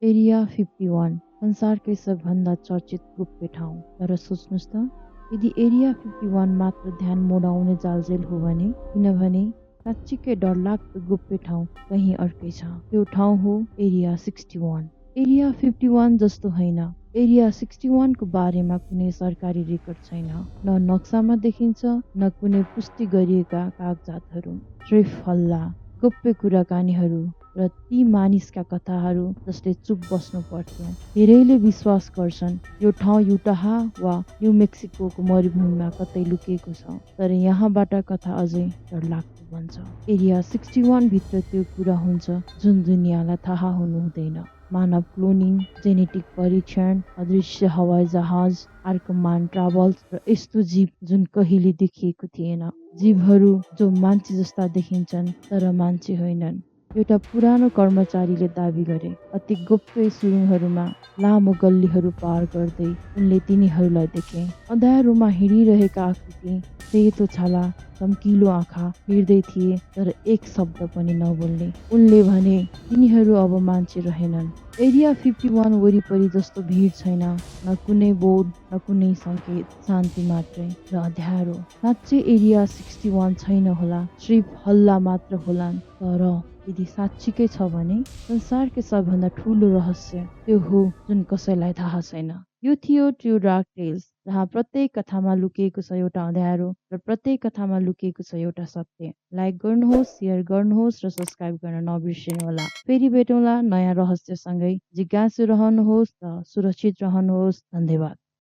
Area 51 संसारकै सबभन्दा चर्चित गुप्त ठाउँ। तर सोच्नुहोस् त, यदि एरिया 51 मात्र ध्यान मोडाउने जालझेल हो भने, किनभने साँच्चीकै डरलाग्दो गुप्त ठाउँ कहीँ अर्कै छ। त्यो ठाउँ हो एरिया 61। एरिया 51 जस्तो होइन। एरिया 61 को बारेमा कुनै सरकारी रेकर्ड छैन। न नक्सामा देखिन्छ, न कुनै पुष्टि गरिएका कागजातहरू। सिर्फ हल्ला, गोप्य कुराकानीहरू र ती मानिसका कथाहरू जसले चुप बस्नु पर्थ्यो। धेरैले विश्वास गर्छन् यो ठाउँ युटाहा वा न्यू मेक्सिकोको मरुभूमिमा कतै लुकेको छ। तर यहाँबाट कथा अझै डरलाग्दो बन्छ। एरिया 61 भित्र त्यो कुरा हुन्छ जुन दुनियाँलाई थाहा हुनु हुँदैन। मानव क्लोनिङ, जेनेटिक परीक्षण, अदृश्य हवाई जहाज, आर्कमान ट्राभल्स र यस्तो जीव जुन कहिले देखिएको थिएन। जीवहरू जो मान्छे जस्ता देखिन्छन् तर मान्छे होइनन्। एउटा पुरानो कर्मचारीले दाबी गरे, अति गोप्य सुरुङहरूमा लामो गल्लीहरू पार गर्दै उनले तिनीहरूलाई देखे। अँध्यारोमा हिँडिरहेका आकृति, सेतो छाला, चम्किलो आँखा हिँड्दै थिए तर एक शब्द पनि नबोल्ने। उनले भने तिनीहरू अब मान्छे रहेनन्। एरिया 51 वरिपरि जस्तो भिड छैन, न कुनै बोर्ड, न कुनै सङ्केत, शान्ति मात्रै र अँध्यारो। साँच्चै एरिया 61 छैन होला, सिर्फ हल्ला मात्र होलान्। तर यदि साँच्चीकै छ भने संसारकै सबभन्दा ठुलो रहस्य त्यो हो जुन कसैलाई थाहा छैन। यो थियो ट्रु डार्क टेल्स, जहाँ प्रत्येक कथामा लुकिएको छ एउटा अँध्यारो र प्रत्येक कथामा लुकिएको छ एउटा सत्य। लाइक गर्नुहोस्, सेयर गर्नुहोस् र सब्सक्राइब गर्न नबिर्सिनुहोला। फेरि भेटौँला नयाँ रहस्यसँगै। जिज्ञासु रहनुहोस् र सुरक्षित रहनुहोस्। धन्यवाद।